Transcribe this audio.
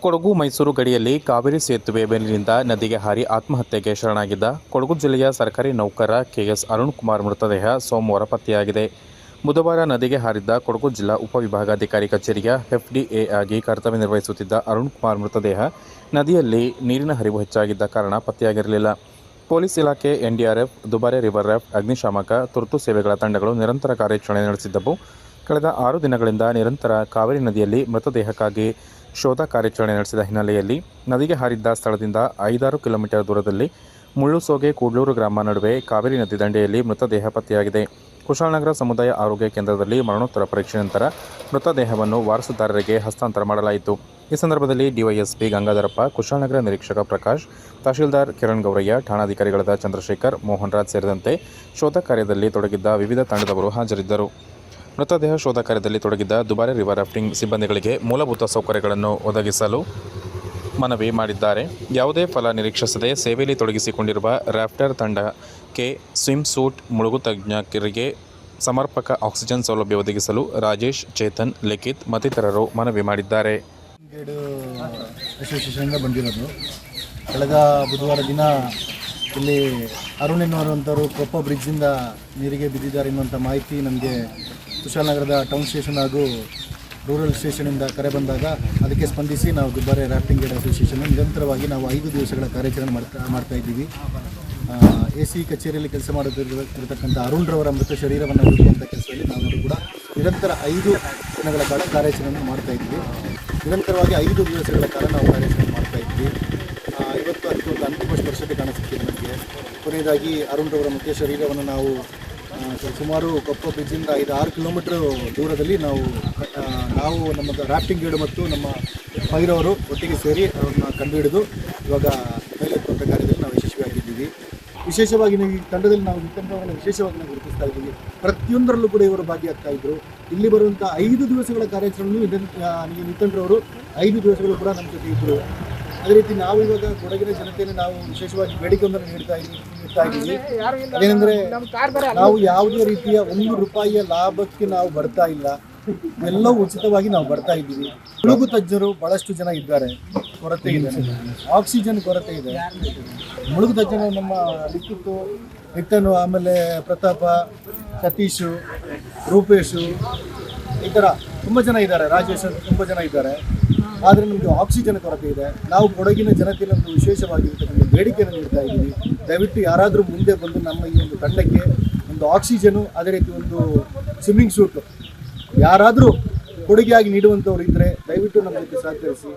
ಕೊಡಗು ಮೈಸೂರು ಗಡಿಯಲ್ಲಿ ಕಾವೇರಿ ಸೇತುವೆ ಮೇಲಿನಿಂದ ನದಿಗೆ ಹಾರಿ ಆತ್ಮಹತ್ಯೆಗೆ ಶರಣಾಗಿದ್ದ ಕೊಡಗು ಜಿಲ್ಲೆಯ ಸರ್ಕಾರಿ ನೌಕರ ಕೆಎಸ್ ಅರುಣ್ ಕುಮಾರ್ ಮೃತದೇಹ ಸೋಮವಾರ ಪತ್ತೆಯಾಗಿದೆ. ಬುಧವಾರ ನದಿಗೆ ಹಾರಿದ್ದ ಕೊಡಗು ಜಿಲ್ಲಾ ಉಪವಿಭಾಗಾಧಿಕಾರಿ ಕಚೇರಿಯ ಎಫ್ಡಿಎ ಆಗಿ ಕರ್ತವ್ಯ ನಿರ್ವಹಿಸುತ್ತಿದ್ದ ಅರುಣ್ ಕುಮಾರ್ ಮೃತದೇಹ ನದಿಯಲ್ಲಿ ನೀರಿನ ಹರಿವು ಹೆಚ್ಚಾಗಿದ್ದ ಕಾರಣ ಪತ್ತೆಯಾಗಿರಲಿಲ್ಲ. ಪೊಲೀಸ್ ಇಲಾಖೆ, ಎನ್ಡಿಆರ್ಎಫ್, ದುಬಾರೆ ರಿವರ್ ರಾಫ್ಟ್, ಅಗ್ನಿಶಾಮಕ, ತುರ್ತು ಸೇವೆಗಳ ತಂಡಗಳು ನಿರಂತರ ಕಾರ್ಯಾಚರಣೆ ನಡೆಸಿದ್ದವು. ಕಳೆದ 6 ದಿನಗಳಿಂದ ನಿರಂತರ ಕಾವೇರಿ ನದಿಯಲ್ಲಿ ಮೃತದೇಹಕ್ಕಾಗಿ ಶೋಧ ಕಾರ್ಯಾಚರಣೆ ನಡೆಸಿದ ಹಿನ್ನೆಲೆಯಲ್ಲಿ ನದಿಗೆ ಹಾರಿದ್ದ ಸ್ಥಳದಿಂದ 5-6 ಕಿಲೋಮೀಟರ್ ದೂರದಲ್ಲಿ ಮುಳ್ಳುಸೋಗೆ ಕೂಡ್ಲೂರು ಗ್ರಾಮ ನಡುವೆ ಕಾವೇರಿ ನದಿ ದಂಡೆಯಲ್ಲಿ ಮೃತದೇಹ ಪತ್ತೆಯಾಗಿದೆ. ಕುಶಾಲನಗರ ಸಮುದಾಯ ಆರೋಗ್ಯ ಕೇಂದ್ರದಲ್ಲಿ ಮರಣೋತ್ತರ ಪರೀಕ್ಷೆ ನಂತರ ಮೃತದೇಹವನ್ನು ವಾರಸುದಾರರಿಗೆ ಹಸ್ತಾಂತರ ಮಾಡಲಾಯಿತು. ಈ ಸಂದರ್ಭದಲ್ಲಿ ಡಿವೈಎಸ್ಪಿ ಗಂಗಾಧರಪ್ಪ, ಕುಶಾಲನಗರ ನಿರೀಕ್ಷಕ ಪ್ರಕಾಶ್, ತಹಶೀಲ್ದಾರ್ ಕಿರಣ್ ಗೌರಯ್ಯ, ಠಾಣಾಧಿಕಾರಿಗಳಾದ ಚಂದ್ರಶೇಖರ್, ಮೋಹನ್ ರಾಜ್ ಸೇರಿದಂತೆ ಶೋಧ ಕಾರ್ಯದಲ್ಲಿ ತೊಡಗಿದ್ದ ವಿವಿಧ ತಂಡದವರು ಹಾಜರಿದ್ದರು. ಮೃತದೇಹ ಶೋಧ ಕಾರ್ಯದಲ್ಲಿ ತೊಡಗಿದ್ದ ದುಬಾರೆ ರಿವರ್ ರಾಫ್ಟಿಂಗ್ ಸಿಬ್ಬಂದಿಗಳಿಗೆ ಮೂಲಭೂತ ಸೌಕರ್ಯಗಳನ್ನು ಒದಗಿಸಲು ಮನವಿ ಮಾಡಿದ್ದಾರೆ. ಯಾವುದೇ ಫಲ ನಿರೀಕ್ಷಿಸದೆ ಸೇವೆಯಲ್ಲಿ ತೊಡಗಿಸಿಕೊಂಡಿರುವ ರಾಫ್ಟರ್ ತಂಡಕ್ಕೆ ಸ್ವಿಮ್ ಸೂಟ್, ಮುಳುಗು ತಜ್ಞರಿಗೆ ಸಮರ್ಪಕ ಆಕ್ಸಿಜನ್ ಸೌಲಭ್ಯ ಒದಗಿಸಲು ರಾಜೇಶ್, ಚೇತನ್, ಲಿಖಿತ್ ಮತ್ತಿತರರು ಮನವಿ ಮಾಡಿದ್ದಾರೆ. ಅಸೋಸಿಯೇಷನ್ನಿಂದ ಬಂದಿರೋದು. ಕಳೆದ ಬುಧವಾರ ದಿನ ಇಲ್ಲಿ ಅರುಣ್ ಎನ್ನುವಂಥವರು ಕೊಪ್ಪ ಬ್ರಿಡ್ಜಿಂದ ನೀರಿಗೆ ಬಿದ್ದಿದ್ದಾರೆ ಎನ್ನುವಂಥ ಮಾಹಿತಿ ನಮಗೆ ಕುಶಾಲನಗರದ ಟೌನ್ ಸ್ಟೇಷನ್ ಹಾಗೂ ರೂರಲ್ ಸ್ಟೇಷನಿಂದ ಕರೆ ಬಂದಾಗ ಅದಕ್ಕೆ ಸ್ಪಂದಿಸಿ ನಾವು ದುಬಾರೆ ರಾಫ್ಟಿಂಗ್ ಗೈಡ್ ಅಸೋಸಿಯೇಷನ್ ನಿರಂತರವಾಗಿ ನಾವು 5 ದಿವಸಗಳ ಕಾರ್ಯಾಚರಣೆ ಮಾಡ್ತಾ ಇದ್ದೀವಿ. AC ಕಚೇರಿಯಲ್ಲಿ ಕೆಲಸ ಮಾಡುತ್ತಿರತಕ್ಕಂಥ ಅರುಣ್ರವರ ಮೃತ ಶರೀರವನ್ನು ಹುಡುಕುವಂಥ ಕೆಲಸದಲ್ಲಿ ನಾವು ಕೂಡ ನಿರಂತರ 5 ದಿನಗಳ ಕಾಲ ಕಾರ್ಯಾಚರಣೆ ಮಾಡ್ತಾ ಇದ್ದೀವಿ. ನಿರಂತರವಾಗಿ 5 ದಿವಸಗಳ ಕಾಲ ನಾವು ಕಾರ್ಯಾಚರಣೆ ಮಾಡ್ತಾ ಇದ್ವಿ. ಇವತ್ತು ಅದಕ್ಕೆ ಒಂದು ಅಂತಿಮ ಸ್ಪರ್ಶತೆ ಕಾಣಿಸುತ್ತಿದೆ ನಮಗೆ. ಕೊನೆಯದಾಗಿ ಅರುಣ್ರವರ ಮೃತ ಶರೀರವನ್ನು ನಾವು ಸುಮಾರು ಕೊಪ್ಪ ಬ್ರಿಡ್ಜಿಂದ 5-6 ಕಿಲೋಮೀಟರ್ ದೂರದಲ್ಲಿ ನಾವು ನಮ್ಮ ರಾಫ್ಟಿಂಗ್ ಗೈಡ್ ಮತ್ತು ನಮ್ಮ ಫೈರವರು ಒಟ್ಟಿಗೆ ಸೇರಿ ಅವ್ರನ್ನ ಕಂಡುಹಿಡಿದು ಇವಾಗ ಮೇಲೆತ್ತುವಂಥ ಕಾರ್ಯದಲ್ಲಿ ನಾವು ಯಶಸ್ವಿಯಾಗಿದ್ದೀವಿ. ವಿಶೇಷವಾಗಿ ಈ ತಂಡದಲ್ಲಿ ನಾವು ನಿಂತವರನ್ನು ವಿಶೇಷವಾಗಿ ನಾವು ಗುರುತಿಸ್ತಾ ಇದ್ದೀವಿ. ಪ್ರತಿಯೊಂದರಲ್ಲೂ ಕೂಡ ಇವರು ಭಾಗಿಯಾಗ್ತಾ ಇದ್ದರು. ಇಲ್ಲಿ ಬರುವಂಥ 5 ದಿವಸಗಳ ಕಾರ್ಯಾಚರಣೆಯೂ ನಿತಂಡ್ರವರು 5 ದಿವಸಗಳು ಕೂಡ ನಮ್ಮ ಜೊತೆ ಇದ್ದರು. ಅದೇ ರೀತಿ ನಾವು ಇವಾಗ ಕೊಡಗಿನ ಜನತೆಯನ್ನು ನಾವು ವಿಶೇಷವಾಗಿ ಬೇಡಿಕೆಯೊಂದನ್ನು ನೀಡ್ತಾ ಇದ್ದೀವಿ. ಅದೇನೆಂದರೆ, ನಾವು ಯಾವುದೇ ರೀತಿಯ ₹1 ಲಾಭಕ್ಕೆ ನಾವು ಬರ್ತಾ ಇಲ್ಲ. ಎಲ್ಲವೂ ಉಚಿತವಾಗಿ ನಾವು ಬರ್ತಾ ಇದ್ದೀವಿ. ಮುಳುಗು ತಜ್ಞರು ಭಾಳಷ್ಟು ಜನ ಇದ್ದಾರೆ, ಕೊರತೆ ಇದೆ, ಆಕ್ಸಿಜನ್ ಕೊರತೆ ಇದೆ. ಮುಳುಗು ತಜ್ಞರು ನಮ್ಮ ಲಿಖಿತು, ಆಮೇಲೆ ಪ್ರತಾಪ, ಸತೀಶು, ರೂಪೇಶು, ಈ ಥರ ತುಂಬ ಜನ ಇದ್ದಾರೆ, ರಾಜೇಶ್ ಅಂತ ತುಂಬ ಜನ ಇದ್ದಾರೆ. ಆದರೆ ನಮಗೆ ಆಕ್ಸಿಜನ್ ಕೊರತೆ ಇದೆ. ನಾವು ಕೊಡಗಿನ ಜನತೆಯಲ್ಲಿ ಒಂದು ವಿಶೇಷವಾಗಿರ್ತಕ್ಕಂಥ ಬೇಡಿಕೆಯನ್ನು ನೀಡ್ತಾ ಇದ್ದೀವಿ. ದಯವಿಟ್ಟು ಯಾರಾದರೂ ಮುಂದೆ ಬಂದು ನಮ್ಮ ಈ ಒಂದು ತಂಡಕ್ಕೆ ಒಂದು ಆಕ್ಸಿಜನು, ಅದೇ ರೀತಿ ಒಂದು ಸ್ವಿಮ್ಮಿಂಗ್ ಸೂಟು ಯಾರಾದರೂ ಕೊಡುಗೆಯಾಗಿ ನೀಡುವಂಥವ್ರು ಇದ್ದರೆ ದಯವಿಟ್ಟು ನಮ್ಮ ಜೊತೆ ಸಹಕರಿಸಿ.